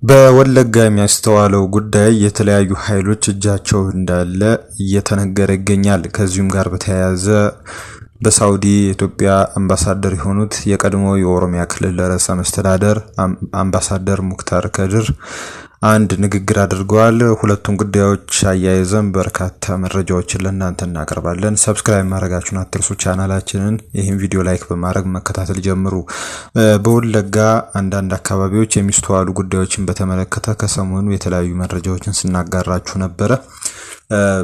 በወለጋ የሚያስተዋለው ጉዳይ የተለያዩ ኃይሎች እጃቸው እንዳለ እየተነገረ ይገኛል። ከዚሁም ጋር በተያያዘ በሳውዲ የኢትዮጵያ አምባሳደር የሆኑት የቀድሞ የኦሮሚያ ክልል ርዕሰ መስተዳድር አምባሳደር ሙክታር ከድር አንድ ንግግር አድርገዋል። ሁለቱም ጉዳዮች አያይዘን በርካታ መረጃዎችን ለእናንተ እናቀርባለን። ሰብስክራይብ ማድረጋችሁን አትርሱ። ቻናላችንን ይህን ቪዲዮ ላይክ በማድረግ መከታተል ጀምሩ። በወለጋ አንዳንድ አካባቢዎች የሚስተዋሉ ጉዳዮችን በተመለከተ ከሰሞኑ የተለያዩ መረጃዎችን ስናጋራችሁ ነበረ።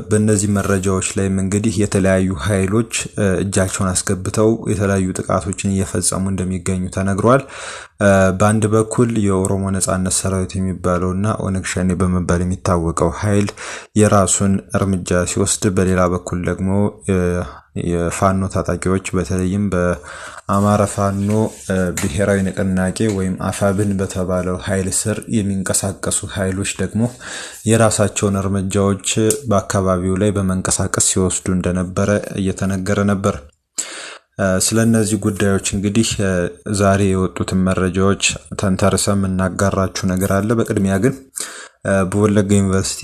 በእነዚህ መረጃዎች ላይ እንግዲህ የተለያዩ ኃይሎች እጃቸውን አስገብተው የተለያዩ ጥቃቶችን እየፈጸሙ እንደሚገኙ ተነግሯል። በአንድ በኩል የኦሮሞ ነጻነት ሰራዊት የሚባለውና ኦነግ ሸኔ በመባል የሚታወቀው ኃይል የራሱን እርምጃ ሲወስድ፣ በሌላ በኩል ደግሞ የፋኖ ታጣቂዎች በተለይም በአማራ ፋኖ ብሔራዊ ንቅናቄ ወይም አፋብን በተባለው ኃይል ስር የሚንቀሳቀሱ ኃይሎች ደግሞ የራሳቸውን እርምጃዎች በአካባቢው ላይ በመንቀሳቀስ ሲወስዱ እንደነበረ እየተነገረ ነበር። ስለነዚህ ጉዳዮች እንግዲህ ዛሬ የወጡትን መረጃዎች ተንተርሰም እናጋራችሁ ነገር አለ። በቅድሚያ ግን በወለጋ ዩኒቨርሲቲ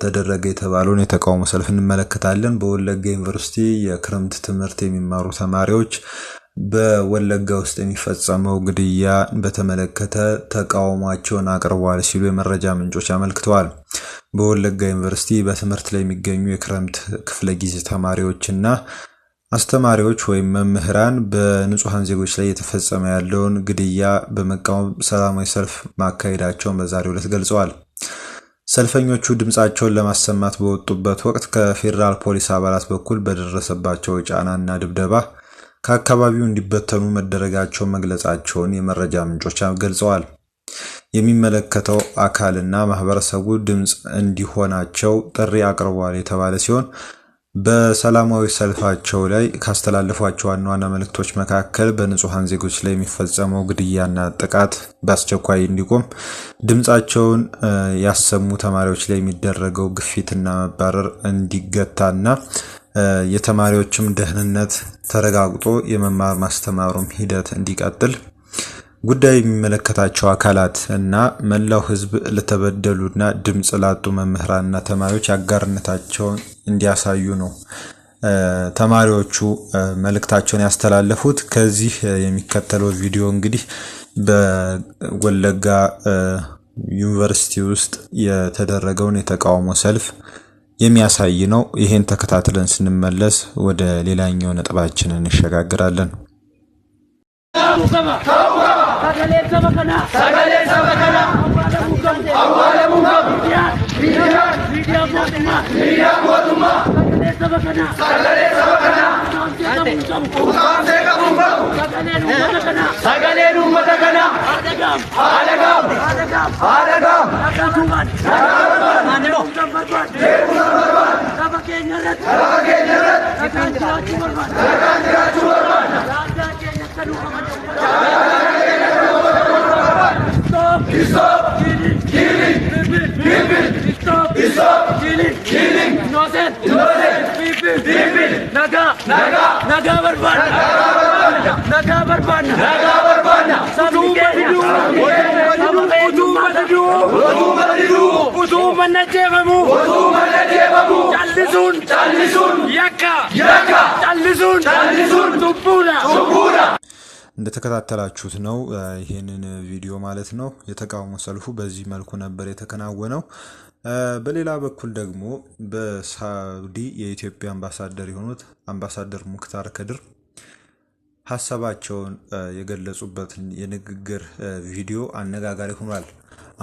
ተደረገ የተባለውን የተቃውሞ ሰልፍ እንመለከታለን። በወለጋ ዩኒቨርሲቲ የክረምት ትምህርት የሚማሩ ተማሪዎች በወለጋ ውስጥ የሚፈጸመው ግድያ በተመለከተ ተቃውሟቸውን አቅርበዋል ሲሉ የመረጃ ምንጮች አመልክተዋል። በወለጋ ዩኒቨርሲቲ በትምህርት ላይ የሚገኙ የክረምት ክፍለ ጊዜ ተማሪዎችና አስተማሪዎች ወይም መምህራን በንጹሃን ዜጎች ላይ የተፈጸመ ያለውን ግድያ በመቃወም ሰላማዊ ሰልፍ ማካሄዳቸውን በዛሬው ዕለት ገልጸዋል። ሰልፈኞቹ ድምጻቸውን ለማሰማት በወጡበት ወቅት ከፌዴራል ፖሊስ አባላት በኩል በደረሰባቸው ጫናና ድብደባ ከአካባቢው እንዲበተኑ መደረጋቸውን መግለጻቸውን የመረጃ ምንጮች ገልጸዋል። የሚመለከተው አካልና ማህበረሰቡ ድምጽ እንዲሆናቸው ጥሪ አቅርበዋል የተባለ ሲሆን በሰላማዊ ሰልፋቸው ላይ ካስተላለፏቸው ዋና ዋና መልእክቶች መካከል በንጹሃን ዜጎች ላይ የሚፈጸመው ግድያና ጥቃት በአስቸኳይ እንዲቆም፣ ድምጻቸውን ያሰሙ ተማሪዎች ላይ የሚደረገው ግፊትና መባረር እንዲገታና የተማሪዎችም ደህንነት ተረጋግጦ የመማር ማስተማሩም ሂደት እንዲቀጥል ጉዳይ የሚመለከታቸው አካላት እና መላው ህዝብ ለተበደሉና ድምጽ ላጡ መምህራንና ተማሪዎች አጋርነታቸውን እንዲያሳዩ ነው ተማሪዎቹ መልእክታቸውን ያስተላለፉት። ከዚህ የሚከተለው ቪዲዮ እንግዲህ በወለጋ ዩኒቨርሲቲ ውስጥ የተደረገውን የተቃውሞ ሰልፍ የሚያሳይ ነው። ይሄን ተከታትለን ስንመለስ ወደ ሌላኛው ነጥባችን እንሸጋግራለን። Stop killing innocent people. Naga barbana. እንደተከታተላችሁት ነው ይሄንን ቪዲዮ ማለት ነው። የተቃውሞ ሰልፉ በዚህ መልኩ ነበር የተከናወነው። በሌላ በኩል ደግሞ በሳውዲ የኢትዮጵያ አምባሳደር የሆኑት አምባሳደር ሙክታር ከድር ሐሳባቸውን የገለጹበት የንግግር ቪዲዮ አነጋጋሪ ሆኗል።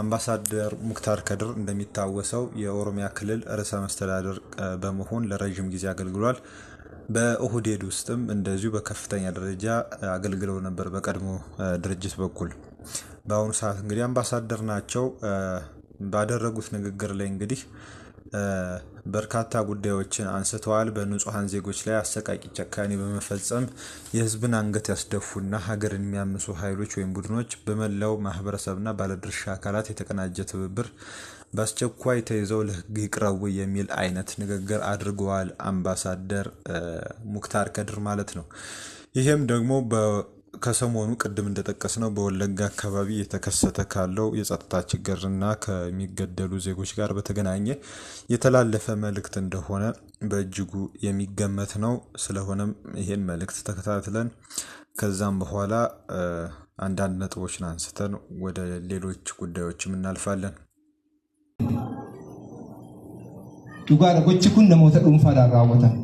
አምባሳደር ሙክታር ከድር እንደሚታወሰው የኦሮሚያ ክልል ርዕሰ መስተዳድር በመሆን ለረጅም ጊዜ አገልግሏል። በኦህዴድ ውስጥም እንደዚሁ በከፍተኛ ደረጃ አገልግለው ነበር በቀድሞ ድርጅት በኩል። በአሁኑ ሰዓት እንግዲህ አምባሳደር ናቸው። ባደረጉት ንግግር ላይ እንግዲህ በርካታ ጉዳዮችን አንስተዋል። በንጹሃን ዜጎች ላይ አሰቃቂ ጭካኔ በመፈጸም የህዝብን አንገት ያስደፉና ሀገርን የሚያምሱ ኃይሎች ወይም ቡድኖች በመላው ማህበረሰብና ባለድርሻ አካላት የተቀናጀ ትብብር በአስቸኳይ ተይዘው ለህግ ይቅረቡ የሚል አይነት ንግግር አድርገዋል አምባሳደር ሙክታር ከድር ማለት ነው። ይሄም ደግሞ ከሰሞኑ ቅድም እንደጠቀስነው በወለጋ አካባቢ የተከሰተ ካለው የጸጥታ ችግርና ከሚገደሉ ዜጎች ጋር በተገናኘ የተላለፈ መልእክት እንደሆነ በእጅጉ የሚገመት ነው። ስለሆነም ይሄን መልእክት ተከታትለን ከዛም በኋላ አንዳንድ ነጥቦችን አንስተን ወደ ሌሎች ጉዳዮችም እናልፋለን። ዱጋዳ ጎችኩን ነሞተ ዱንፋዳን ራወተን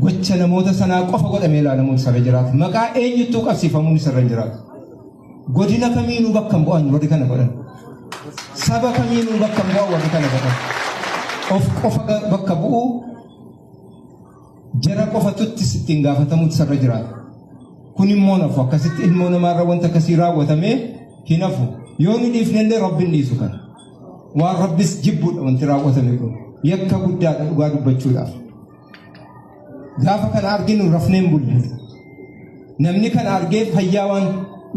ጎቸ ነሞተ ሰና ቆፈ ጎደሜ ላለሙን ሰረጅራት መቃ ኤኝቱ ቀብሲፈሙን ሰረጅራት ጎዲና ከሚኑ በከም ቦአን ወዲ ከነ ጎደን ሰበ ከሚኑ በከም ቦአ ወዲ ከነ ጎደን ኦፍ ቆፈ በከቡ ጀራ ቆፈቱት ሲቲንጋፈተሙት ሰረጅራት ኩኒሞ ነፉ አከሲት ኢልሞ ነማራ ወንተ ከሲራ ወተሜ ሂነፉ ዮኒ ዲፍነለ ረብን ዲሱከን ዋ ረብስ ጅቡ ወንተ ራወተሜ የከ ጉዳ ዱጋዱ በቹዳ gaafa kana arginu rafneen bulle namni kana argee fayyaawan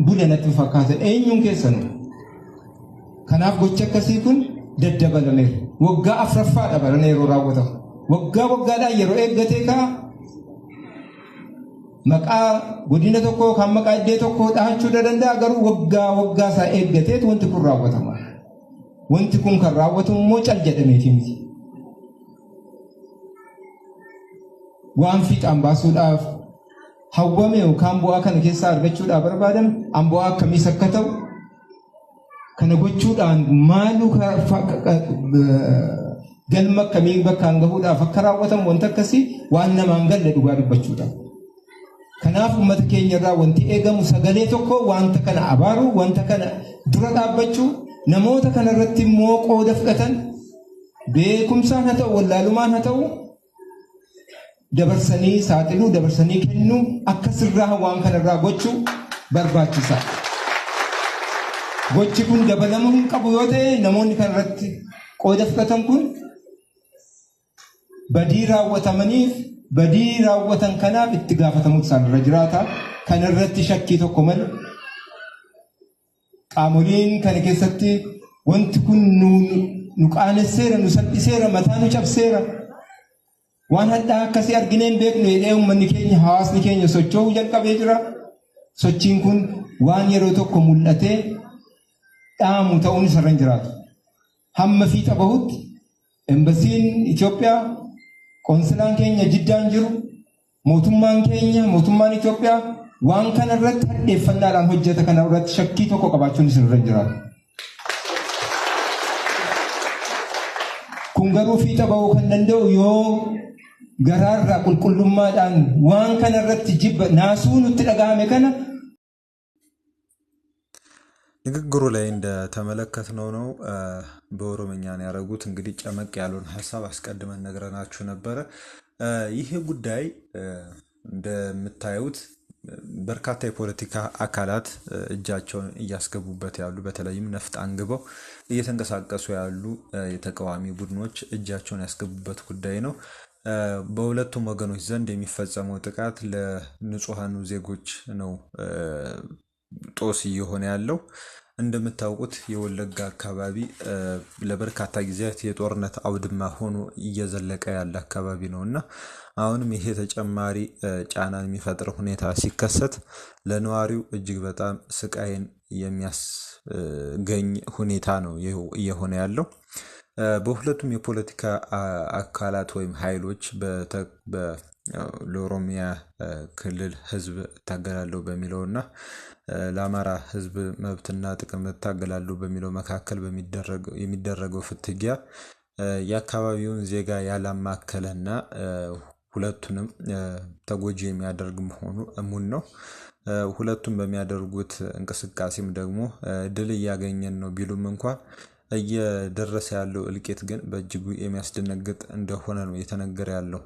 bulle natti fakkaata eenyuun keessan kanaaf gocha akkasii kun daddabalameera waggaa afraffaa dabalanii yeroo raawwatamu waggaadhaan yeroo eeggatee kaa maqaa godina tokko kan maqaa iddoo tokko dhahachuu danda'a garuu waggaa isaa eeggatee wanti kun raawwatama wanti kun kan raawwatamu immoo cal jedhameeti miti waan fiixaan baasuudhaaf hawwame yookaan bu'aa kana keessaa argachuudhaaf barbaadan bu'aa akkamiis akka ta'u kana gochuudhaan maaluu galma akkamii bakkaan gahuudhaaf akka raawwatamu wanta akkasii waan namaan galle dhugaa dubbachuudhaaf. Kanaaf uummata keenya irraa wanti eegamu sagalee tokko wanta kana abaaruu wanta kana dura dhaabbachuu namoota kana irratti immoo qooda fudhatan beekumsaan haa ta'u wallaalumaan haa ta'u dabarsanii saaxiluu dabarsanii kennuu akka sirraa waan kanarraa gochuu barbaachisaa. Gochi kun dabalamuu hin qabu yoo ta'e namoonni kanarratti qooda fudhatan kun badii raawwatamaniif badii raawwatan kanaaf itti gaafatamuutu isaanirra jiraata. Kanarratti shakkii tokko malee qaamoliin kana keessatti wanti kun nu qaanesseera nu salphiseera mataa nu cabseera. waan hadhaa akkasii argineen beeknu jedhee uummanni keenya hawaasni keenya socho'uu jalqabee jira. Sochiin kun waan yeroo tokko mul'atee dhaamu ta'uun isarra hin jiraatu. Hamma fiixa bahutti embasiin Itoophiyaa qoonsilaan keenya Jiddaan jiru mootummaan Itoophiyaa waan kana irratti hadheeffannaadhaan hojjeta kana irratti shakkii tokko qabaachuun isarra hin jiraatu. Kun garuu fiixa bahuu kan danda'u yoo garaarraa qulqullummaadhaan waan kana irratti jibba naasuu nutti dhagahame kana ንግግሩ ላይ እንደተመለከትነው ነው። በኦሮምኛ ነው ያደረጉት። እንግዲህ ጨመቅ ያለውን ሐሳብ አስቀድመን ነግረናችሁ ነበረ። ይሄ ጉዳይ እንደምታዩት በርካታ የፖለቲካ አካላት እጃቸውን እያስገቡበት ያሉ በተለይም ነፍጥ አንግበው እየተንቀሳቀሱ ያሉ የተቃዋሚ ቡድኖች እጃቸውን ያስገቡበት ጉዳይ ነው። በሁለቱም ወገኖች ዘንድ የሚፈጸመው ጥቃት ለንጹሃኑ ዜጎች ነው ጦስ እየሆነ ያለው። እንደምታውቁት የወለጋ አካባቢ ለበርካታ ጊዜያት የጦርነት አውድማ ሆኖ እየዘለቀ ያለ አካባቢ ነውና አሁንም ይሄ ተጨማሪ ጫናን የሚፈጥር ሁኔታ ሲከሰት ለነዋሪው እጅግ በጣም ስቃይን የሚያስገኝ ሁኔታ ነው እየሆነ ያለው። በሁለቱም የፖለቲካ አካላት ወይም ኃይሎች ለኦሮሚያ ክልል ህዝብ እታገላለሁ በሚለውና ለአማራ ህዝብ መብትና ጥቅም እታገላለሁ በሚለው መካከል የሚደረገው ፍትጊያ የአካባቢውን ዜጋ ያላማከለና ሁለቱንም ተጎጂ የሚያደርግ መሆኑ እሙን ነው። ሁለቱም በሚያደርጉት እንቅስቃሴም ደግሞ ድል እያገኘን ነው ቢሉም እንኳን እየደረሰ ያለው እልቂት ግን በእጅጉ የሚያስደነግጥ እንደሆነ ነው እየተነገረ ያለው።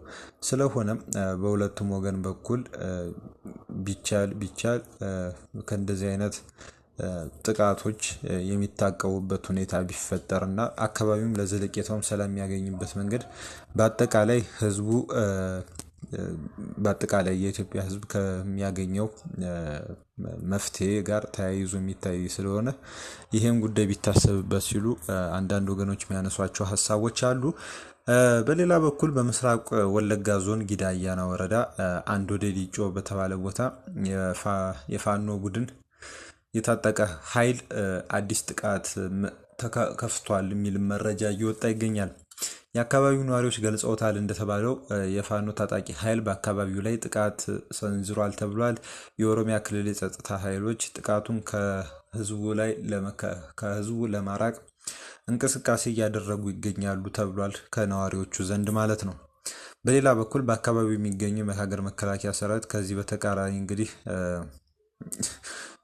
ስለሆነም በሁለቱም ወገን በኩል ቢቻል ከእንደዚህ አይነት ጥቃቶች የሚታቀቡበት ሁኔታ ቢፈጠርና አካባቢውም ለዘለቄታውም ሰላም የሚያገኝበት መንገድ በአጠቃላይ የኢትዮጵያ ህዝብ ከሚያገኘው መፍትሄ ጋር ተያይዞ የሚታይ ስለሆነ ይሄም ጉዳይ ቢታሰብበት ሲሉ አንዳንድ ወገኖች የሚያነሷቸው ሀሳቦች አሉ። በሌላ በኩል በምስራቅ ወለጋ ዞን ጊዳ አያና ወረዳ አንድ ወደ ዲጮ በተባለ ቦታ የፋኖ ቡድን የታጠቀ ኃይል አዲስ ጥቃት ከፍቷል የሚል መረጃ እየወጣ ይገኛል። የአካባቢው ነዋሪዎች ገልጸውታል። እንደተባለው የፋኖ ታጣቂ ኃይል በአካባቢው ላይ ጥቃት ሰንዝሯል ተብሏል። የኦሮሚያ ክልል የጸጥታ ኃይሎች ጥቃቱን ከህዝቡ ለማራቅ እንቅስቃሴ እያደረጉ ይገኛሉ ተብሏል፣ ከነዋሪዎቹ ዘንድ ማለት ነው። በሌላ በኩል በአካባቢው የሚገኘው የሀገር መከላከያ ሰራዊት ከዚህ በተቃራኒ እንግዲህ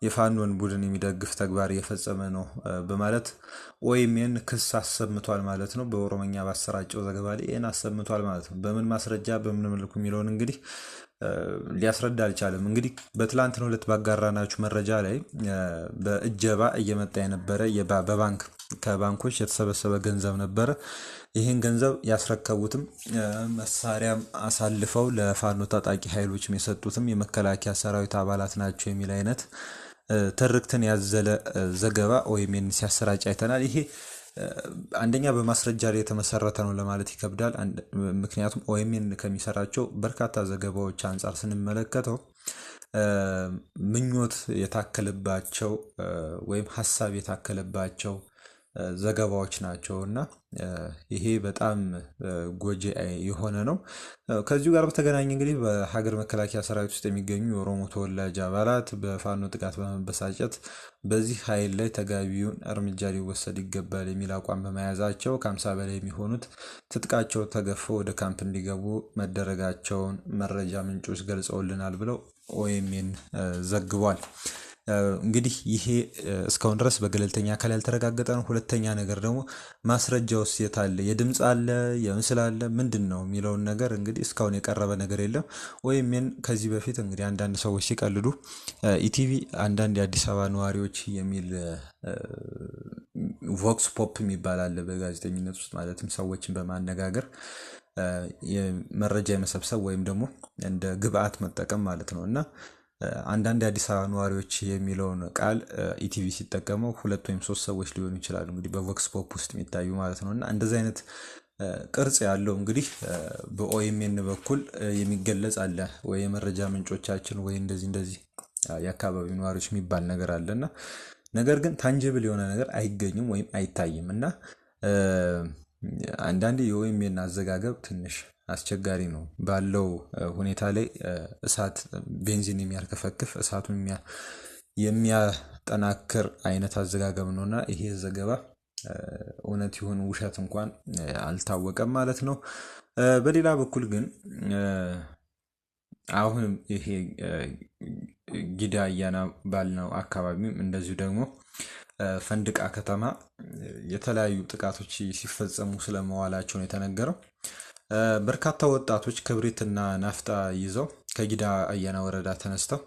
የፋኖን ቡድን የሚደግፍ ተግባር እየፈጸመ ነው በማለት ኦኤምኤን ክስ አሰምቷል ማለት ነው። በኦሮሞኛ ባሰራጨው ዘገባ ላይ ይህን አሰምቷል ማለት ነው። በምን ማስረጃ በምን መልኩ የሚለውን እንግዲህ ሊያስረዳ አልቻለም። እንግዲህ በትላንትናው ዕለት ባጋራናችሁ መረጃ ላይ በእጀባ እየመጣ የነበረ ከባንኮች የተሰበሰበ ገንዘብ ነበረ። ይህን ገንዘብ ያስረከቡትም መሳሪያም አሳልፈው ለፋኖ ታጣቂ ኃይሎችም የሰጡትም የመከላከያ ሰራዊት አባላት ናቸው የሚል አይነት ትርክትን ያዘለ ዘገባ ኦኤምኤን ሲያሰራጭ አይተናል። ይሄ አንደኛ በማስረጃ ላይ የተመሰረተ ነው ለማለት ይከብዳል። ምክንያቱም ኦኤምኤን ከሚሰራቸው በርካታ ዘገባዎች አንጻር ስንመለከተው ምኞት የታከለባቸው ወይም ሀሳብ የታከለባቸው ዘገባዎች ናቸው እና ይሄ በጣም ጎጂ የሆነ ነው። ከዚሁ ጋር በተገናኘ እንግዲህ በሀገር መከላከያ ሰራዊት ውስጥ የሚገኙ የኦሮሞ ተወላጅ አባላት በፋኖ ጥቃት በመበሳጨት በዚህ ኃይል ላይ ተገቢውን እርምጃ ሊወሰድ ይገባል የሚል አቋም በመያዛቸው ከ50 በላይ የሚሆኑት ትጥቃቸው ተገፈው ወደ ካምፕ እንዲገቡ መደረጋቸውን መረጃ ምንጮች ገልጸውልናል ብለው ኦኤምኤን ዘግቧል። እንግዲህ ይሄ እስካሁን ድረስ በገለልተኛ አካል ያልተረጋገጠ ነው። ሁለተኛ ነገር ደግሞ ማስረጃውስ የት አለ? የድምፅ አለ? የምስል አለ? ምንድን ነው የሚለውን ነገር እንግዲህ እስካሁን የቀረበ ነገር የለም። ኦኤምኤን ከዚህ በፊት እንግዲህ አንዳንድ ሰዎች ሲቀልዱ ኢቲቪ አንዳንድ የአዲስ አበባ ነዋሪዎች የሚል ቮክስ ፖፕ የሚባል አለ በጋዜጠኝነት ውስጥ ማለትም ሰዎችን በማነጋገር መረጃ የመሰብሰብ ወይም ደግሞ እንደ ግብአት መጠቀም ማለት ነው እና አንዳንድ የአዲስ አበባ ነዋሪዎች የሚለውን ቃል ኢቲቪ ሲጠቀመው 2 ወይም 3 ሰዎች ሊሆኑ ይችላሉ እንግዲህ በቮክስ ፖፕ ውስጥ የሚታዩ ማለት ነው እና እንደዚህ አይነት ቅርጽ ያለው እንግዲህ በኦኤምኤን በኩል የሚገለጽ አለ ወይ የመረጃ ምንጮቻችን ወይ እንደዚህ የአካባቢው ነዋሪዎች የሚባል ነገር አለና ነገር ግን ታንጂብል የሆነ ነገር አይገኝም ወይም አይታይም እና አንዳንዴ የኦኤምኤን አዘጋገብ ትንሽ አስቸጋሪ ነው። ባለው ሁኔታ ላይ እሳት ቤንዚን የሚያርከፈክፍ እሳቱን የሚያጠናክር አይነት አዘጋገብ ነውና ይሄ ዘገባ እውነት ይሁን ውሸት እንኳን አልታወቀም ማለት ነው። በሌላ በኩል ግን አሁንም ይሄ ጊዳ አያና ባልነው አካባቢም እንደዚሁ ደግሞ ፈንድቃ ከተማ የተለያዩ ጥቃቶች ሲፈጸሙ ስለመዋላቸው ነው የተነገረው። በርካታ ወጣቶች ክብሪትና ናፍጣ ይዘው ከጊዳ አያና ወረዳ ተነስተው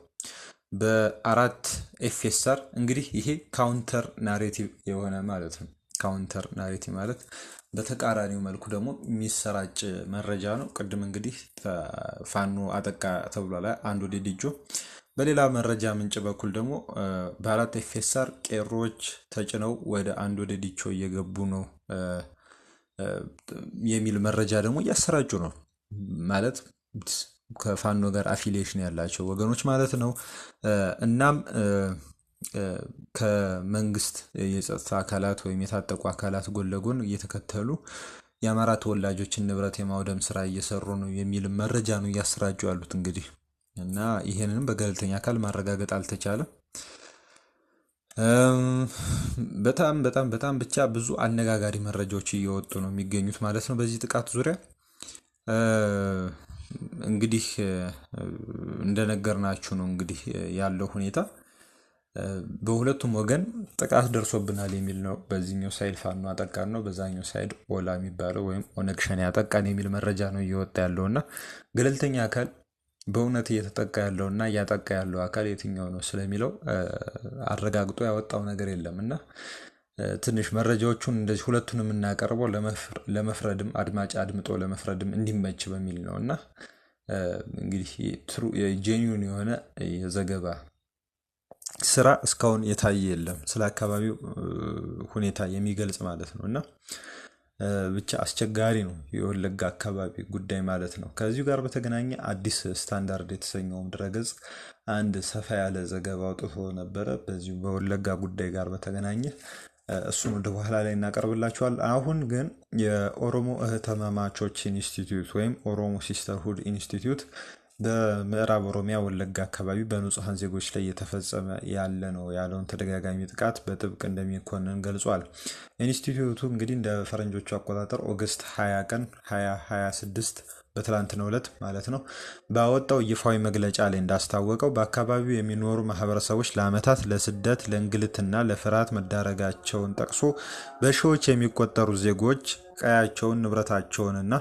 በ4 ኤፍኤስአር እንግዲህ ይሄ ካውንተር ናሬቲቭ የሆነ ማለት ነው። ካውንተር ናሬቲቭ ማለት በተቃራኒው መልኩ ደግሞ የሚሰራጭ መረጃ ነው። ቅድም እንግዲህ ፋኖ አጠቃ ተብሏል አንድ ወደ ዲጆ። በሌላ መረጃ ምንጭ በኩል ደግሞ በ4 ኤፍኤስአር ቄሮች ተጭነው ወደ አንድ ወደ ዲቾ እየገቡ ነው የሚል መረጃ ደግሞ እያሰራጩ ነው ማለት ከፋኖ ጋር አፊሊዬሽን ያላቸው ወገኖች ማለት ነው። እናም ከመንግስት የጸጥታ አካላት ወይም የታጠቁ አካላት ጎን ለጎን እየተከተሉ የአማራ ተወላጆችን ንብረት የማውደም ስራ እየሰሩ ነው የሚል መረጃ ነው እያሰራጩ ያሉት እንግዲህ እና ይሄንንም በገለልተኛ አካል ማረጋገጥ አልተቻለም። በጣም ብቻ ብዙ አነጋጋሪ መረጃዎች እየወጡ ነው የሚገኙት ማለት ነው በዚህ ጥቃት ዙሪያ። እንግዲህ እንደነገርናችሁ ነው እንግዲህ ያለው ሁኔታ በሁለቱም ወገን ጥቃት ደርሶብናል የሚል ነው። በዚህኛው ሳይድ ፋኖ አጠቃን ነው፣ በዛኛው ሳይድ ኦላ የሚባለው ወይም ኦነግ ሸኔ አጠቃን የሚል መረጃ ነው እየወጣ ያለውና ገለልተኛ አካል በእውነት እየተጠቃ ያለውና እያጠቃ ያለው አካል የትኛው ነው ስለሚለው አረጋግጦ ያወጣው ነገር የለምና ትንሽ መረጃዎቹን እንደዚህ ሁለቱንም እናቀርበው ለመፍረድም አድማጭ አድምጦ ለመፍረድም እንዲመች በሚል ነውና እንግዲህ ጄኒዩን የሆነ የዘገባ ስራ እስካሁን የታየ የለም ስለ አካባቢው ሁኔታ የሚገልጽ ማለት ነውና ብቻ አስቸጋሪ ነው የወለጋ አካባቢ ጉዳይ ማለት ነው። ከዚሁ ጋር በተገናኘ አዲስ ስታንዳርድ የተሰኘውም ድረገጽ አንድ ሰፋ ያለ ዘገባ አውጥቶ ነበረ በዚሁ በወለጋ ጉዳይ ጋር በተገናኘ እሱን ወደ በኋላ ላይ እናቀርብላችኋል። አሁን ግን የኦሮሞ እህትማማቾች ኢንስቲትዩት ወይም ኦሮሞ ሲስተርሁድ ኢንስቲትዩት በምዕራብ ኦሮሚያ ወለጋ አካባቢ በንጹሐን ዜጎች ላይ እየተፈጸመ ያለ ነው ያለውን ተደጋጋሚ ጥቃት በጥብቅ እንደሚኮንን ገልጿል። ኢንስቲትዩቱ እንግዲህ እንደ ፈረንጆቹ አቆጣጠር ኦገስት 20 ቀን 2026 በትላንትናው ዕለት ማለት ነው ባወጣው ይፋዊ መግለጫ ላይ እንዳስታወቀው በአካባቢው የሚኖሩ ማህበረሰቦች ለዓመታት ለስደት ለእንግልትና ለፍርሃት መዳረጋቸውን ጠቅሶ በሺዎች የሚቆጠሩ ዜጎች ቀያቸውን ንብረታቸውንና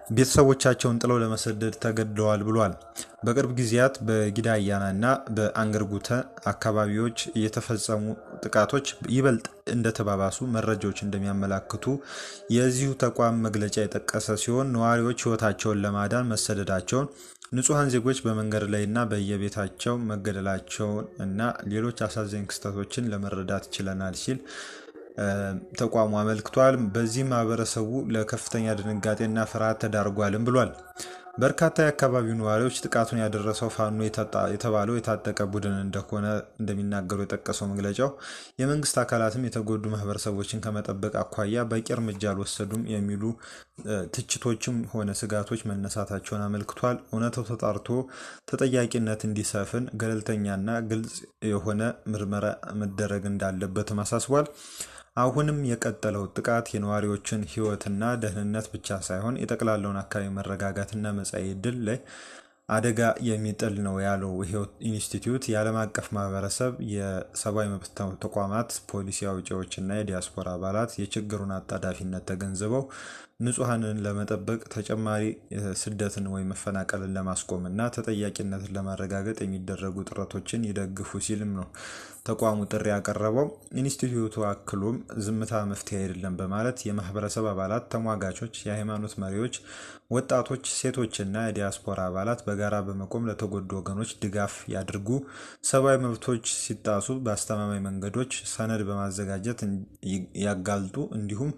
ቤተሰቦቻቸውን ጥለው ለመሰደድ ተገደዋል ብሏል። በቅርብ ጊዜያት በጊዳያናና በአንገርጉተ አካባቢዎች የተፈጸሙ ጥቃቶች ይበልጥ እንደተባባሱ መረጃዎች እንደሚያመላክቱ የዚሁ ተቋም መግለጫ የጠቀሰ ሲሆን ነዋሪዎች ሕይወታቸውን ለማዳን መሰደዳቸውን፣ ንጹሐን ዜጎች በመንገድ ላይና በየቤታቸው መገደላቸውን እና ሌሎች አሳዛኝ ክስተቶችን ለመረዳት ችለናል ሲል ተቋሙ አመልክቷል። በዚህ ማህበረሰቡ ለከፍተኛ ድንጋጤና ፍርሃት ተዳርጓልም ብሏል። በርካታ የአካባቢው ነዋሪዎች ጥቃቱን ያደረሰው ፋኖ የተባለው የታጠቀ ቡድን እንደሆነ እንደሚናገሩ የጠቀሰው መግለጫው የመንግስት አካላትም የተጎዱ ማህበረሰቦችን ከመጠበቅ አኳያ በቂ እርምጃ አልወሰዱም የሚሉ ትችቶችም ሆነ ስጋቶች መነሳታቸውን አመልክቷል። እውነታው ተጣርቶ ተጠያቂነት እንዲሰፍን ገለልተኛና ግልጽ የሆነ ምርመራ መደረግ እንዳለበትም አሳስቧል። አሁንም የቀጠለው ጥቃት የነዋሪዎችን ሕይወትና ደህንነት ብቻ ሳይሆን የጠቅላላውን አካባቢ መረጋጋትና መጻኢ ዕድል ላይ አደጋ የሚጥል ነው ያለው ይሄው ኢንስቲትዩት የዓለም አቀፍ ማህበረሰብ፣ የሰብአዊ መብት ተቋማት፣ ፖሊሲ አውጪዎችና የዲያስፖራ አባላት የችግሩን አጣዳፊነት ተገንዝበው ንጹሐንን ለመጠበቅ ተጨማሪ ስደትን ወይም መፈናቀልን ለማስቆምና ተጠያቂነትን ለማረጋገጥ የሚደረጉ ጥረቶችን ይደግፉ ሲልም ነው ተቋሙ ጥሪ ያቀረበው። ኢንስቲትዩቱ አክሎም ዝምታ መፍትሄ አይደለም በማለት የማህበረሰብ አባላት፣ ተሟጋቾች፣ የሃይማኖት መሪዎች፣ ወጣቶች፣ ሴቶችና የዲያስፖራ አባላት በጋራ በመቆም ለተጎዱ ወገኖች ድጋፍ ያድርጉ፣ ሰብአዊ መብቶች ሲጣሱ በአስተማማኝ መንገዶች ሰነድ በማዘጋጀት ያጋልጡ፣ እንዲሁም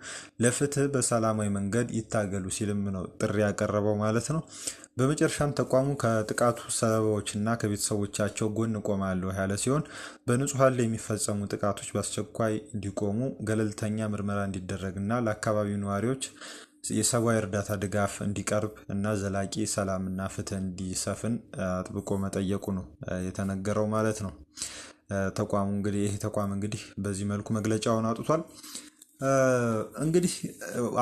ለፍትህ በሰላማዊ መንገድ ይታገሉ ሲልም ነው ጥሪ ያቀረበው ማለት ነው። በመጨረሻም ተቋሙ ከጥቃቱ ሰለባዎችና ከቤተሰቦቻቸው ጎን ቆማለሁ ያለ ሲሆን በንጹሐን ላይ የሚፈጸሙ ጥቃቶች በአስቸኳይ እንዲቆሙ ገለልተኛ ምርመራ እንዲደረግና ለአካባቢው ነዋሪዎች የሰብአዊ እርዳታ ድጋፍ እንዲቀርብ እና ዘላቂ ሰላምና ፍትህ እንዲሰፍን አጥብቆ መጠየቁ ነው የተነገረው ማለት ነው። ተቋሙ እንግዲህ ይሄ ተቋም እንግዲህ በዚህ መልኩ መግለጫውን አውጥቷል። እንግዲህ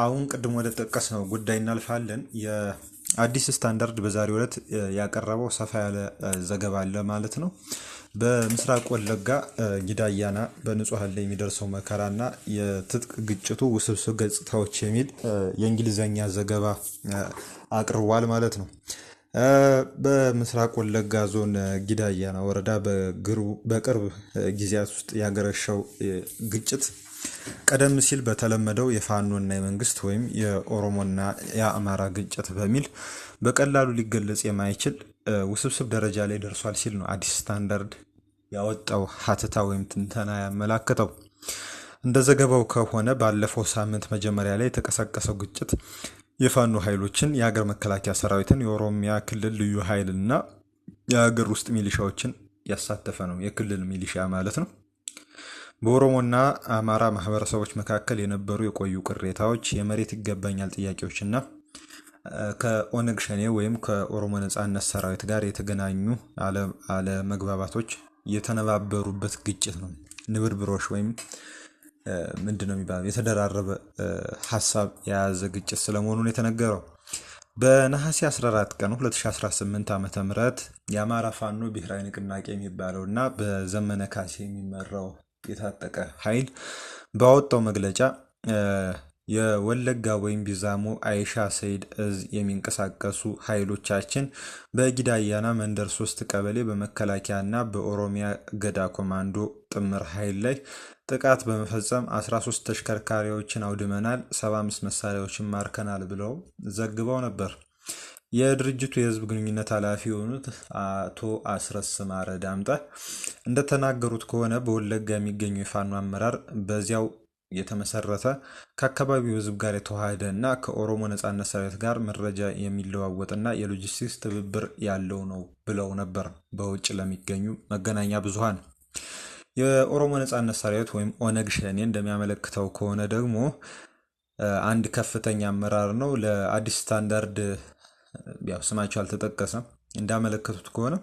አሁን ቅድም ወደ ጠቀስ ነው ጉዳይ እናልፋለን። የአዲስ ስታንዳርድ በዛሬው ዕለት ያቀረበው ሰፋ ያለ ዘገባ አለ ማለት ነው። በምስራቅ ወለጋ ጊዳያና በንጹሐን ላይ የሚደርሰው መከራና የትጥቅ ግጭቱ ውስብስብ ገጽታዎች የሚል የእንግሊዝኛ ዘገባ አቅርቧል ማለት ነው። በምስራቅ ወለጋ ዞን ጊዳያና ወረዳ በቅርብ ጊዜያት ውስጥ ያገረሸው ግጭት ቀደም ሲል በተለመደው የፋኖና የመንግስት ወይም የኦሮሞና የአማራ ግጭት በሚል በቀላሉ ሊገለጽ የማይችል ውስብስብ ደረጃ ላይ ደርሷል ሲል ነው አዲስ ስታንዳርድ ያወጣው ሀተታ ወይም ትንተና ያመላከተው። እንደ ዘገባው ከሆነ ባለፈው ሳምንት መጀመሪያ ላይ የተቀሰቀሰው ግጭት የፋኖ ኃይሎችን፣ የሀገር መከላከያ ሰራዊትን፣ የኦሮሚያ ክልል ልዩ ኃይልና የሀገር ውስጥ ሚሊሻዎችን ያሳተፈ ነው። የክልል ሚሊሻ ማለት ነው። በኦሮሞና አማራ ማህበረሰቦች መካከል የነበሩ የቆዩ ቅሬታዎች፣ የመሬት ይገባኛል ጥያቄዎችና ከኦነግ ሸኔ ወይም ከኦሮሞ ነጻነት ሰራዊት ጋር የተገናኙ አለመግባባቶች የተነባበሩበት ግጭት ነው። ንብርብሮሽ ወይም ምንድነው የሚባለው የተደራረበ ሀሳብ የያዘ ግጭት ስለመሆኑ የተነገረው። በነሐሴ 14 ቀን 2018 ዓ.ም የአማራ ፋኖ ብሔራዊ ንቅናቄ የሚባለውና በዘመነ ካሴ የሚመራው የታጠቀ ኃይል ባወጣው መግለጫ የወለጋ ወይም ቢዛሞ አይሻ ሰይድ እዝ የሚንቀሳቀሱ ኃይሎቻችን በጊዳያና መንደር 3 ቀበሌ በመከላከያና በኦሮሚያ ገዳ ኮማንዶ ጥምር ኃይል ላይ ጥቃት በመፈጸም 13 ተሽከርካሪዎችን አውድመናል፣ 75 መሳሪያዎችን ማርከናል ብለው ዘግበው ነበር። የድርጅቱ የህዝብ ግንኙነት ኃላፊ የሆኑት አቶ አስረስ ማረ ዳምጠ እንደተናገሩት ከሆነ በወለጋ የሚገኙ የፋኖ አመራር በዚያው የተመሰረተ ከአካባቢው ህዝብ ጋር የተዋሃደና ከኦሮሞ ነጻነት ሰራዊት ጋር መረጃ የሚለዋወጥና የሎጂስቲክስ ትብብር ያለው ነው ብለው ነበር በውጭ ለሚገኙ መገናኛ ብዙሃን። የኦሮሞ ነጻነት ሰራዊት ወይም ኦነግ ሸኔ እንደሚያመለክተው ከሆነ ደግሞ አንድ ከፍተኛ አመራር ነው። ለአዲስ ስታንዳርድ ያው ስማቸው አልተጠቀሰም እንዳመለከቱት ከሆነ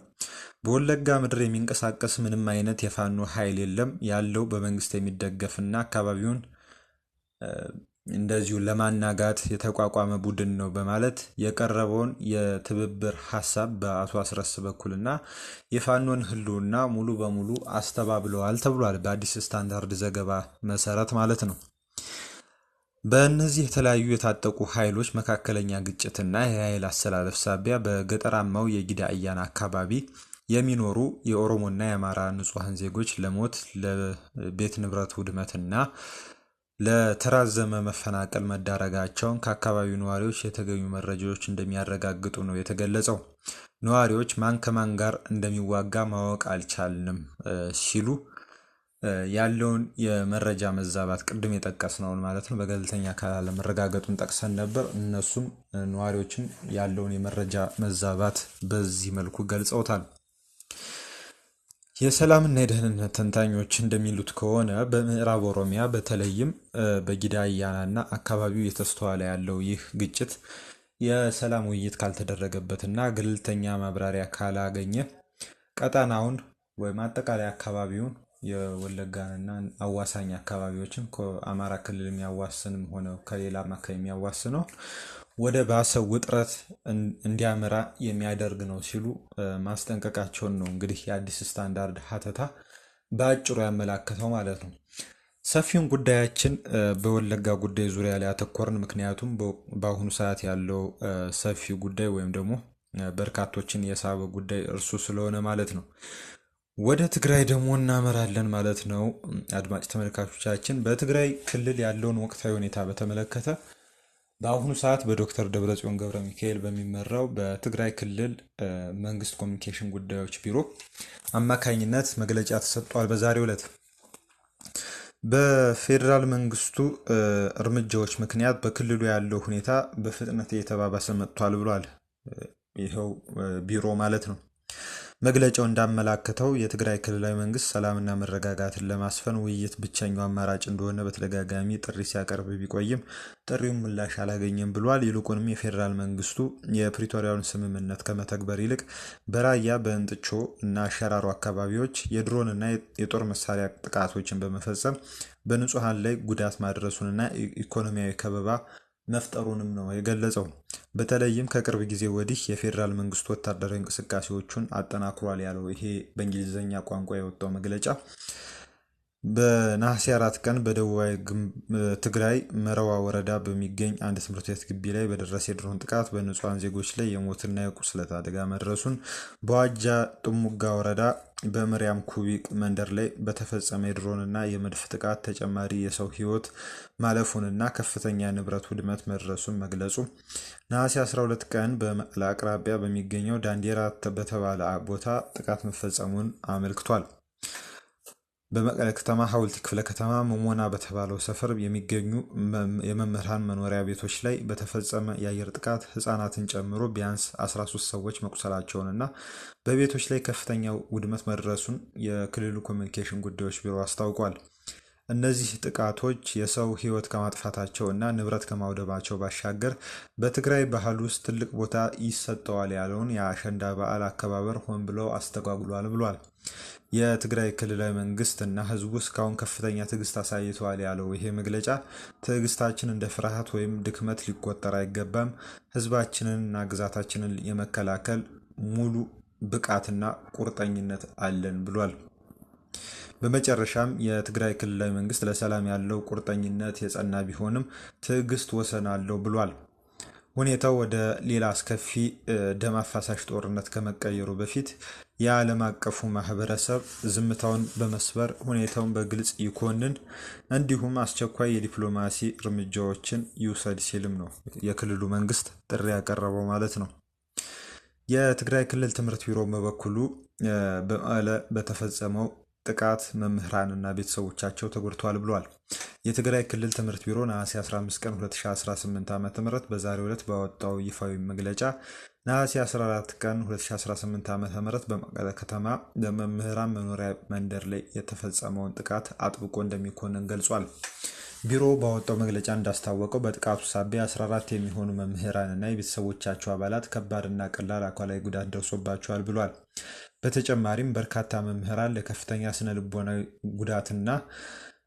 በወለጋ ምድር የሚንቀሳቀስ ምንም አይነት የፋኖ ኃይል የለም፣ ያለው በመንግስት የሚደገፍና አካባቢውን እንደዚሁ ለማናጋት የተቋቋመ ቡድን ነው በማለት የቀረበውን የትብብር ሐሳብ በአቶ አስረስ በኩልና የፋኖን ህልውና ሙሉ በሙሉ አስተባብለዋል ተብሏል። በአዲስ ስታንዳርድ ዘገባ መሰረት ማለት ነው። በእነዚህ የተለያዩ የታጠቁ ኃይሎች መካከለኛ ግጭትና የኃይል አሰላለፍ ሳቢያ በገጠራማው የጊዳ አያና አካባቢ የሚኖሩ የኦሮሞና የአማራ ንጹሐን ዜጎች ለሞት ለቤት ንብረት ውድመትና ለተራዘመ መፈናቀል መዳረጋቸውን ከአካባቢው ነዋሪዎች የተገኙ መረጃዎች እንደሚያረጋግጡ ነው የተገለጸው። ነዋሪዎች ማን ከማን ጋር እንደሚዋጋ ማወቅ አልቻልንም ሲሉ ያለውን የመረጃ መዛባት ቅድም የጠቀስነውን ማለት ነው በገለልተኛ አካል አለመረጋገጡን ጠቅሰን ነበር። እነሱም ነዋሪዎችም ያለውን የመረጃ መዛባት በዚህ መልኩ ገልጸውታል። የሰላምና የደህንነት ተንታኞች እንደሚሉት ከሆነ በምዕራብ ኦሮሚያ በተለይም በጊዳ አያናና አካባቢው የተስተዋለ ያለው ይህ ግጭት የሰላም ውይይት ካልተደረገበትና ገለልተኛ ማብራሪያ ካላገኘ ቀጠናውን ወይም አጠቃላይ አካባቢውን የወለጋንና አዋሳኝ አካባቢዎችን ከአማራ ክልል የሚያዋስንም ሆነ ከሌላም አካባቢ የሚያዋስነው ወደ ባሰ ውጥረት እንዲያመራ የሚያደርግ ነው ሲሉ ማስጠንቀቃቸውን ነው እንግዲህ የአዲስ ስታንዳርድ ሀተታ በአጭሩ ያመላከተው ማለት ነው። ሰፊውን ጉዳያችን በወለጋ ጉዳይ ዙሪያ ላይ አተኮርን። ምክንያቱም በአሁኑ ሰዓት ያለው ሰፊ ጉዳይ ወይም ደግሞ በርካቶችን የሳበ ጉዳይ እርሱ ስለሆነ ማለት ነው። ወደ ትግራይ ደግሞ እናመራለን ማለት ነው። አድማጭ ተመልካቾቻችን በትግራይ ክልል ያለውን ወቅታዊ ሁኔታ በተመለከተ በአሁኑ ሰዓት በዶክተር ደብረጽዮን ገብረ ሚካኤል በሚመራው በትግራይ ክልል መንግስት ኮሚኒኬሽን ጉዳዮች ቢሮ አማካኝነት መግለጫ ተሰጥቷል። በዛሬው ዕለት በፌዴራል መንግስቱ እርምጃዎች ምክንያት በክልሉ ያለው ሁኔታ በፍጥነት እየተባባሰ መጥቷል ብሏል ይኸው ቢሮ ማለት ነው። መግለጫው እንዳመላከተው የትግራይ ክልላዊ መንግስት ሰላምና መረጋጋትን ለማስፈን ውይይት ብቸኛው አማራጭ እንደሆነ በተደጋጋሚ ጥሪ ሲያቀርብ ቢቆይም ጥሪውን ምላሽ አላገኘም ብሏል። ይልቁንም የፌዴራል መንግስቱ የፕሪቶሪያውን ስምምነት ከመተግበር ይልቅ በራያ በእንጥቾ እና አሸራሮ አካባቢዎች የድሮንና የጦር መሳሪያ ጥቃቶችን በመፈጸም በንጹሐን ላይ ጉዳት ማድረሱንና ኢኮኖሚያዊ ከበባ መፍጠሩንም ነው የገለጸው። በተለይም ከቅርብ ጊዜ ወዲህ የፌዴራል መንግስቱ ወታደራዊ እንቅስቃሴዎቹን አጠናክሯል ያለው ይሄ በእንግሊዝኛ ቋንቋ የወጣው መግለጫ በነሐሴ 4 ቀን በደቡባዊ ትግራይ መረዋ ወረዳ በሚገኝ አንድ ትምህርት ቤት ግቢ ላይ በደረሰ የድሮን ጥቃት በንጹሐን ዜጎች ላይ የሞትና የቁስለት አደጋ መድረሱን፣ በዋጃ ጥሙጋ ወረዳ በመሪያም ኩቢቅ መንደር ላይ በተፈጸመ የድሮንና የመድፍ ጥቃት ተጨማሪ የሰው ህይወት ማለፉንና ከፍተኛ ንብረት ውድመት መድረሱን መግለጹ፣ ነሐሴ 12 ቀን በመቀለ አቅራቢያ በሚገኘው ዳንዴራ በተባለ ቦታ ጥቃት መፈጸሙን አመልክቷል። በመቀለ ከተማ ሐውልቲ ክፍለ ከተማ መሞና በተባለው ሰፈር የሚገኙ የመምህራን መኖሪያ ቤቶች ላይ በተፈጸመ የአየር ጥቃት ህፃናትን ጨምሮ ቢያንስ 13 ሰዎች መቁሰላቸውንና በቤቶች ላይ ከፍተኛ ውድመት መድረሱን የክልሉ ኮሚኒኬሽን ጉዳዮች ቢሮ አስታውቋል። እነዚህ ጥቃቶች የሰው ህይወት ከማጥፋታቸው እና ንብረት ከማውደማቸው ባሻገር በትግራይ ባህል ውስጥ ትልቅ ቦታ ይሰጠዋል ያለውን የአሸንዳ በዓል አከባበር ሆን ብለው አስተጓጉሏል ብሏል። የትግራይ ክልላዊ መንግስት እና ህዝቡ እስካሁን ከፍተኛ ትዕግስት አሳይተዋል ያለው ይሄ መግለጫ ትዕግስታችን እንደ ፍርሃት ወይም ድክመት ሊቆጠር አይገባም፣ ህዝባችንንና ግዛታችንን የመከላከል ሙሉ ብቃትና ቁርጠኝነት አለን ብሏል። በመጨረሻም የትግራይ ክልላዊ መንግስት ለሰላም ያለው ቁርጠኝነት የጸና ቢሆንም ትዕግስት ወሰን አለው ብሏል። ሁኔታው ወደ ሌላ አስከፊ ደም አፋሳሽ ጦርነት ከመቀየሩ በፊት የዓለም አቀፉ ማህበረሰብ ዝምታውን በመስበር ሁኔታውን በግልጽ ይኮንን፣ እንዲሁም አስቸኳይ የዲፕሎማሲ እርምጃዎችን ይውሰድ ሲልም ነው የክልሉ መንግስት ጥሪ ያቀረበው ማለት ነው። የትግራይ ክልል ትምህርት ቢሮ በበኩሉ በመቀለ በተፈጸመው ጥቃት መምህራንና ቤተሰቦቻቸው ተጎድተዋል ብሏል። የትግራይ ክልል ትምህርት ቢሮ ነሐሴ 15 ቀን 2018 ዓ.ም በዛሬው ዕለት ባወጣው ይፋዊ መግለጫ ነሐሴ 14 ቀን 2018 ዓ.ም በመቀለ ከተማ በመምህራን መኖሪያ መንደር ላይ የተፈጸመውን ጥቃት አጥብቆ እንደሚኮንን ገልጿል። ቢሮው ባወጣው መግለጫ እንዳስታወቀው በጥቃቱ ሳቢያ 14 የሚሆኑ መምህራንና የቤተሰቦቻቸው አባላት ከባድና ቀላል አካላዊ ጉዳት ደርሶባቸዋል ብሏል። በተጨማሪም በርካታ መምህራን ለከፍተኛ ስነ ልቦናዊ ጉዳትና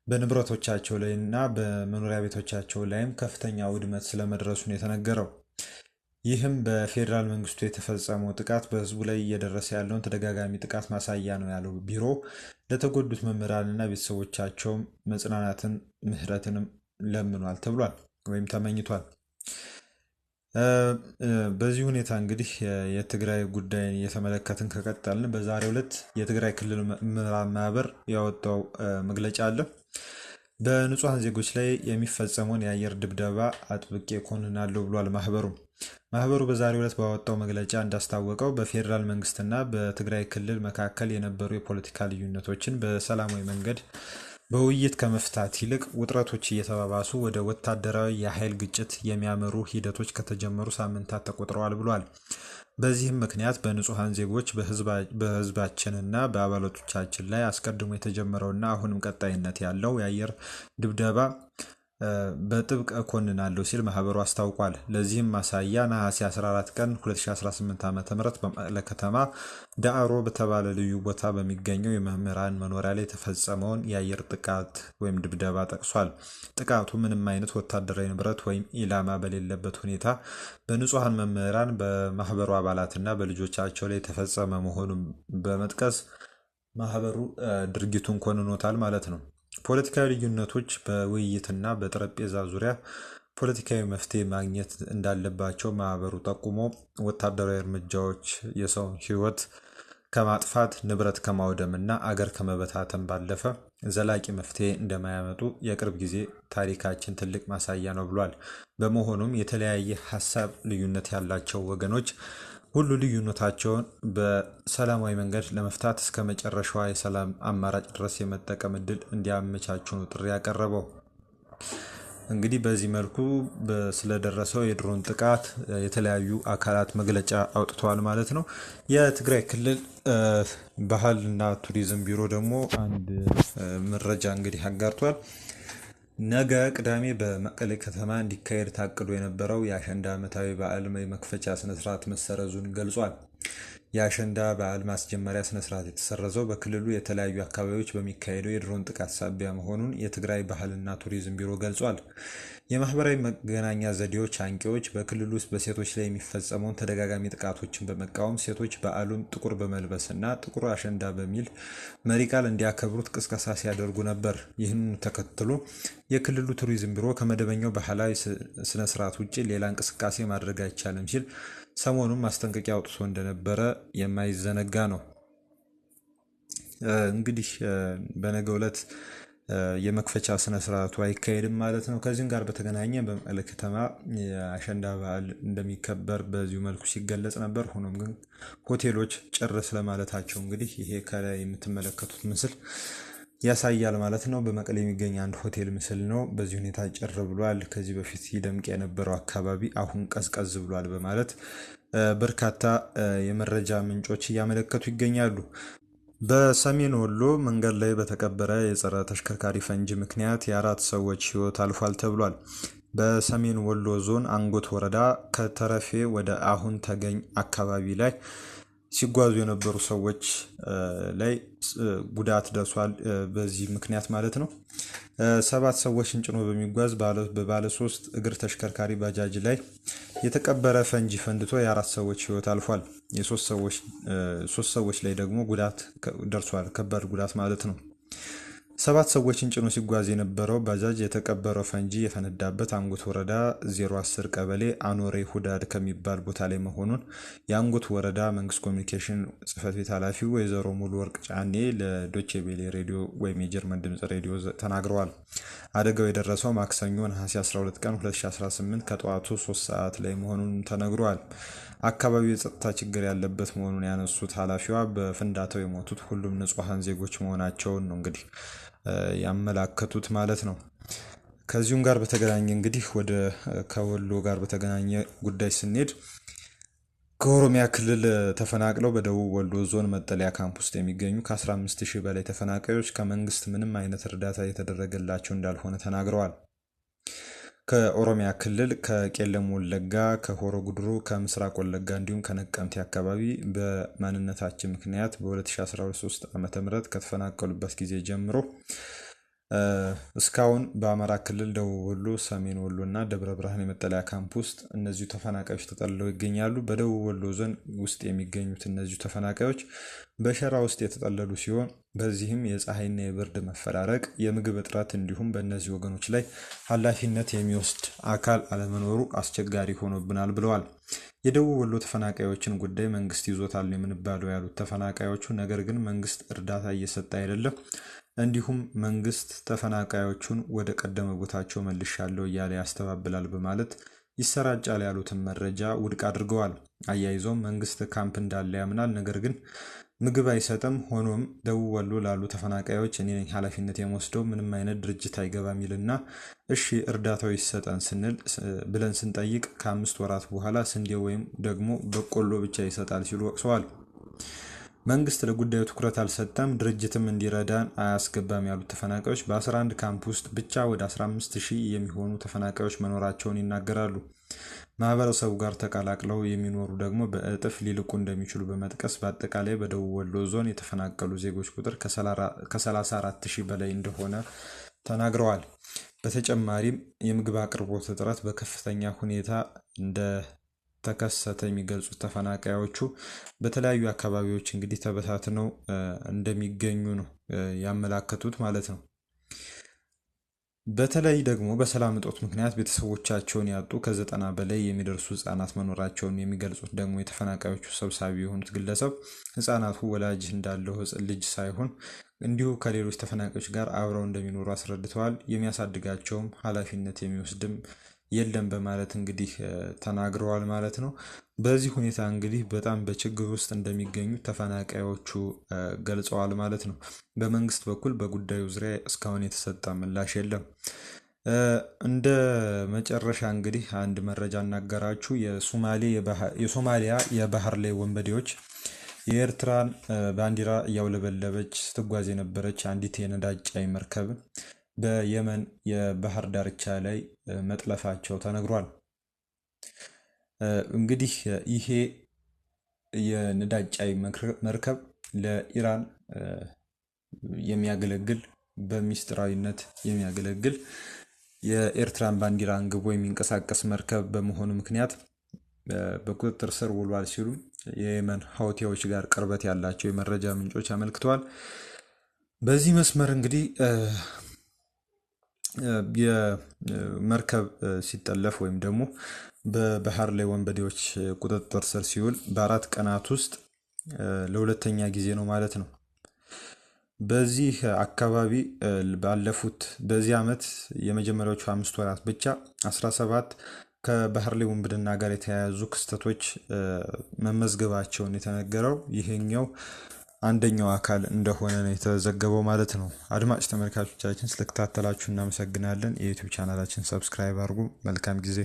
በንብረቶቻቸው ላይና በመኖሪያ ቤቶቻቸው ላይም ከፍተኛ ውድመት ስለመድረሱ ነው የተነገረው። ይህም በፌዴራል መንግስቱ የተፈጸመው ጥቃት በህዝቡ ላይ እየደረሰ ያለውን ተደጋጋሚ ጥቃት ማሳያ ነው ያለው ቢሮ ለተጎዱት መምህራንና ቤተሰቦቻቸው መጽናናትን ምህረትንም ለምኗል ተብሏል ወይም ተመኝቷል። በዚህ ሁኔታ እንግዲህ የትግራይ ጉዳይን እየተመለከትን ከቀጠልን በዛሬው ዕለት የትግራይ ክልል መምህራን ማህበር ያወጣው መግለጫ አለ። በንጹሃን ዜጎች ላይ የሚፈጸመውን የአየር ድብደባ አጥብቄ እኮንናለሁ ብሏል። ማህበሩ በዛሬው ዕለት ባወጣው መግለጫ እንዳስታወቀው በፌዴራል መንግስትና በትግራይ ክልል መካከል የነበሩ የፖለቲካ ልዩነቶችን በሰላማዊ መንገድ በውይይት ከመፍታት ይልቅ ውጥረቶች እየተባባሱ ወደ ወታደራዊ የኃይል ግጭት የሚያመሩ ሂደቶች ከተጀመሩ ሳምንታት ተቆጥረዋል ብሏል። በዚህም ምክንያት በንጹሃን ዜጎች በህዝባችንና በአባላቶቻችን ላይ አስቀድሞ የተጀመረውና አሁንም ቀጣይነት ያለው የአየር ድብደባ በጥብቅ እኮንናለሁ ሲል ማህበሩ አስታውቋል። ለዚህም ማሳያ ነሐሴ 14 ቀን 2018 ዓ.ም በመቀለ ከተማ ዳዕሮ በተባለ ልዩ ቦታ በሚገኘው የመምህራን መኖሪያ ላይ የተፈጸመውን የአየር ጥቃት ወይም ድብደባ ጠቅሷል። ጥቃቱ ምንም አይነት ወታደራዊ ንብረት ወይም ኢላማ በሌለበት ሁኔታ በንጹሃን መምህራን በማህበሩ አባላትና በልጆቻቸው ላይ የተፈጸመ መሆኑን በመጥቀስ ማህበሩ ድርጊቱን ኮንኖታል ማለት ነው። ፖለቲካዊ ልዩነቶች በውይይትና በጠረጴዛ ዙሪያ ፖለቲካዊ መፍትሄ ማግኘት እንዳለባቸው ማህበሩ ጠቁሞ ወታደራዊ እርምጃዎች የሰውን ሕይወት ከማጥፋት ንብረት ከማውደምና አገር ከመበታተን ባለፈ ዘላቂ መፍትሄ እንደማያመጡ የቅርብ ጊዜ ታሪካችን ትልቅ ማሳያ ነው ብሏል። በመሆኑም የተለያየ ሀሳብ ልዩነት ያላቸው ወገኖች ሁሉ ልዩነታቸውን በሰላማዊ መንገድ ለመፍታት እስከ መጨረሻዋ የሰላም አማራጭ ድረስ የመጠቀም እድል እንዲያመቻቹ ነው ጥሪ ያቀረበው። እንግዲህ በዚህ መልኩ ስለደረሰው የድሮን ጥቃት የተለያዩ አካላት መግለጫ አውጥተዋል ማለት ነው። የትግራይ ክልል ባህልና ቱሪዝም ቢሮ ደግሞ አንድ መረጃ እንግዲህ አጋርቷል። ነገ ቅዳሜ በመቀሌ ከተማ እንዲካሄድ ታቅዶ የነበረው የአሸንዳ ዓመታዊ በዓል መክፈቻ ስነስርዓት መሰረዙን ገልጿል። የአሸንዳ በዓል ማስጀመሪያ ስነስርዓት የተሰረዘው በክልሉ የተለያዩ አካባቢዎች በሚካሄደው የድሮን ጥቃት ሳቢያ መሆኑን የትግራይ ባህልና ቱሪዝም ቢሮ ገልጿል። የማህበራዊ መገናኛ ዘዴዎች አንቂዎች በክልሉ ውስጥ በሴቶች ላይ የሚፈጸመውን ተደጋጋሚ ጥቃቶችን በመቃወም ሴቶች በዓሉን ጥቁር በመልበስና ጥቁር አሸንዳ በሚል መሪ ቃል እንዲያከብሩት ቅስቀሳ ሲያደርጉ ነበር። ይህን ተከትሎ የክልሉ ቱሪዝም ቢሮ ከመደበኛው ባህላዊ ስነስርዓት ውጭ ሌላ እንቅስቃሴ ማድረግ አይቻልም ሲል ሰሞኑን ማስጠንቀቂያ አውጥቶ እንደነበረ የማይዘነጋ ነው። እንግዲህ በነገው ዕለት የመክፈቻ ስነስርዓቱ አይካሄድም ማለት ነው። ከዚህም ጋር በተገናኘ በመቀለ ከተማ የአሸንዳ በዓል እንደሚከበር በዚሁ መልኩ ሲገለጽ ነበር። ሆኖም ግን ሆቴሎች ጭር ስለማለታቸው እንግዲህ ይሄ ከላይ የምትመለከቱት ምስል ያሳያል ማለት ነው። በመቀሌ የሚገኝ አንድ ሆቴል ምስል ነው። በዚህ ሁኔታ ጭር ብሏል። ከዚህ በፊት ይደምቅ የነበረው አካባቢ አሁን ቀዝቀዝ ብሏል በማለት በርካታ የመረጃ ምንጮች እያመለከቱ ይገኛሉ። በሰሜን ወሎ መንገድ ላይ በተቀበረ የጸረ ተሽከርካሪ ፈንጂ ምክንያት የ4 ሰዎች ሕይወት አልፏል ተብሏል። በሰሜን ወሎ ዞን አንጎት ወረዳ ከተረፌ ወደ አሁን ተገኝ አካባቢ ላይ ሲጓዙ የነበሩ ሰዎች ላይ ጉዳት ደርሷል። በዚህ ምክንያት ማለት ነው 7 ሰዎችን ጭኖ በሚጓዝ በባለ 3 እግር ተሽከርካሪ ባጃጅ ላይ የተቀበረ ፈንጂ ፈንድቶ የ4 ሰዎች ሕይወት አልፏል። የ3 ሰዎች ላይ ደግሞ ጉዳት ደርሷል። ከባድ ጉዳት ማለት ነው። 7 ሰዎችን ጭኖ ሲጓዝ የነበረው ባጃጅ የተቀበረው ፈንጂ የፈነዳበት አንጎት ወረዳ 010 ቀበሌ አኖሬ ሁዳድ ከሚባል ቦታ ላይ መሆኑን የአንጎት ወረዳ መንግስት ኮሚኒኬሽን ጽህፈት ቤት ኃላፊው ወይዘሮ ሙሉ ወርቅ ጫኔ ለዶቼ ቬሌ ሬዲዮ ወይም የጀርመን ድምጽ ሬዲዮ ተናግረዋል። አደጋው የደረሰው ማክሰኞ ነሐሴ 12 ቀን 2018 ከጠዋቱ 3 ሰዓት ላይ መሆኑን ተነግሯል። አካባቢው የጸጥታ ችግር ያለበት መሆኑን ያነሱት ኃላፊዋ በፍንዳታው የሞቱት ሁሉም ንጹሃን ዜጎች መሆናቸውን ነው እንግዲህ ያመላከቱት ማለት ነው። ከዚሁም ጋር በተገናኘ እንግዲህ ወደ ከወሎ ጋር በተገናኘ ጉዳይ ስንሄድ ከኦሮሚያ ክልል ተፈናቅለው በደቡብ ወሎ ዞን መጠለያ ካምፕ ውስጥ የሚገኙ ከ15000 በላይ ተፈናቃዮች ከመንግስት ምንም አይነት እርዳታ የተደረገላቸው እንዳልሆነ ተናግረዋል። ከኦሮሚያ ክልል ከቄለም ወለጋ፣ ከሆሮ ጉድሩ፣ ከምስራቅ ወለጋ እንዲሁም ከነቀምቴ አካባቢ በማንነታችን ምክንያት በ2013 ዓ.ም ከተፈናቀሉበት ጊዜ ጀምሮ እስካሁን በአማራ ክልል ደቡብ ወሎ፣ ሰሜን ወሎ እና ደብረ ብርሃን የመጠለያ ካምፕ ውስጥ እነዚሁ ተፈናቃዮች ተጠልለው ይገኛሉ። በደቡብ ወሎ ዞን ውስጥ የሚገኙት እነዚሁ ተፈናቃዮች በሸራ ውስጥ የተጠለሉ ሲሆን በዚህም የፀሐይና የብርድ መፈራረቅ፣ የምግብ እጥረት እንዲሁም በእነዚህ ወገኖች ላይ ኃላፊነት የሚወስድ አካል አለመኖሩ አስቸጋሪ ሆኖብናል ብለዋል። የደቡብ ወሎ ተፈናቃዮችን ጉዳይ መንግስት ይዞታል የምንባለው ያሉት ተፈናቃዮቹ ነገር ግን መንግስት እርዳታ እየሰጠ አይደለም፣ እንዲሁም መንግስት ተፈናቃዮቹን ወደ ቀደመ ቦታቸው መልሻለሁ እያለ ያስተባብላል በማለት ይሰራጫል ያሉትን መረጃ ውድቅ አድርገዋል። አያይዘውም መንግስት ካምፕ እንዳለ ያምናል፣ ነገር ግን ምግብ አይሰጥም። ሆኖም ደቡብ ወሎ ላሉ ተፈናቃዮች እኔ ነኝ ኃላፊነት የምወስደው ምንም አይነት ድርጅት አይገባም ይልና እሺ እርዳታው ይሰጠን ብለን ስንጠይቅ ከ5 ወራት በኋላ ስንዴ ወይም ደግሞ በቆሎ ብቻ ይሰጣል ሲሉ ወቅሰዋል። መንግስት ለጉዳዩ ትኩረት አልሰጠም፣ ድርጅትም እንዲረዳን አያስገባም ያሉት ተፈናቃዮች በ11 ካምፕ ውስጥ ብቻ ወደ 15000 የሚሆኑ ተፈናቃዮች መኖራቸውን ይናገራሉ። ማህበረሰቡ ጋር ተቀላቅለው የሚኖሩ ደግሞ በእጥፍ ሊልቁ እንደሚችሉ በመጥቀስ በአጠቃላይ በደቡብ ወሎ ዞን የተፈናቀሉ ዜጎች ቁጥር ከ34000 በላይ እንደሆነ ተናግረዋል። በተጨማሪም የምግብ አቅርቦት እጥረት በከፍተኛ ሁኔታ ተከሰተ የሚገልጹት ተፈናቃዮቹ በተለያዩ አካባቢዎች እንግዲህ ተበታትነው እንደሚገኙ ነው ያመላከቱት ማለት ነው። በተለይ ደግሞ በሰላም እጦት ምክንያት ቤተሰቦቻቸውን ያጡ ከ90 በላይ የሚደርሱ ህጻናት መኖራቸውን የሚገልጹት ደግሞ የተፈናቃዮቹ ሰብሳቢ የሆኑት ግለሰብ ህጻናቱ ወላጅ እንዳለው ልጅ ሳይሆን እንዲሁ ከሌሎች ተፈናቃዮች ጋር አብረው እንደሚኖሩ አስረድተዋል። የሚያሳድጋቸውም ኃላፊነት የሚወስድም የለም በማለት እንግዲህ ተናግረዋል ማለት ነው። በዚህ ሁኔታ እንግዲህ በጣም በችግር ውስጥ እንደሚገኙ ተፈናቃዮቹ ገልጸዋል ማለት ነው። በመንግስት በኩል በጉዳዩ ዙሪያ እስካሁን የተሰጠ ምላሽ የለም። እንደ መጨረሻ እንግዲህ አንድ መረጃ እናገራችሁ። የሶማሊያ የባህር ላይ ወንበዴዎች የኤርትራን ባንዲራ እያውለበለበች ስትጓዝ የነበረች አንዲት የነዳጅ ጫኝ መርከብን በየመን የባህር ዳርቻ ላይ መጥለፋቸው ተነግሯል። እንግዲህ ይሄ የነዳጅ ጫኝ መርከብ ለኢራን የሚያገለግል በሚስጥራዊነት የሚያገለግል የኤርትራን ባንዲራ አንግቦ የሚንቀሳቀስ መርከብ በመሆኑ ምክንያት በቁጥጥር ስር ውሏል ሲሉ የየመን ሀውቲዎች ጋር ቅርበት ያላቸው የመረጃ ምንጮች አመልክተዋል። በዚህ መስመር እንግዲህ የመርከብ ሲጠለፍ ወይም ደግሞ በባህር ላይ ወንበዴዎች ቁጥጥር ስር ሲውል በ4 ቀናት ውስጥ ለሁለተኛ ጊዜ ነው ማለት ነው። በዚህ አካባቢ ባለፉት በዚህ ዓመት የመጀመሪያዎቹ 5 ወራት ብቻ 17 ከባህር ላይ ወንብድና ጋር የተያያዙ ክስተቶች መመዝገባቸውን የተነገረው ይሄኛው አንደኛው አካል እንደሆነ ነው የተዘገበው ማለት ነው። አድማጭ ተመልካቾቻችን ስለተከታተላችሁ እናመሰግናለን። የዩቲዩብ ቻናላችን ሰብስክራይብ አድርጉ። መልካም ጊዜ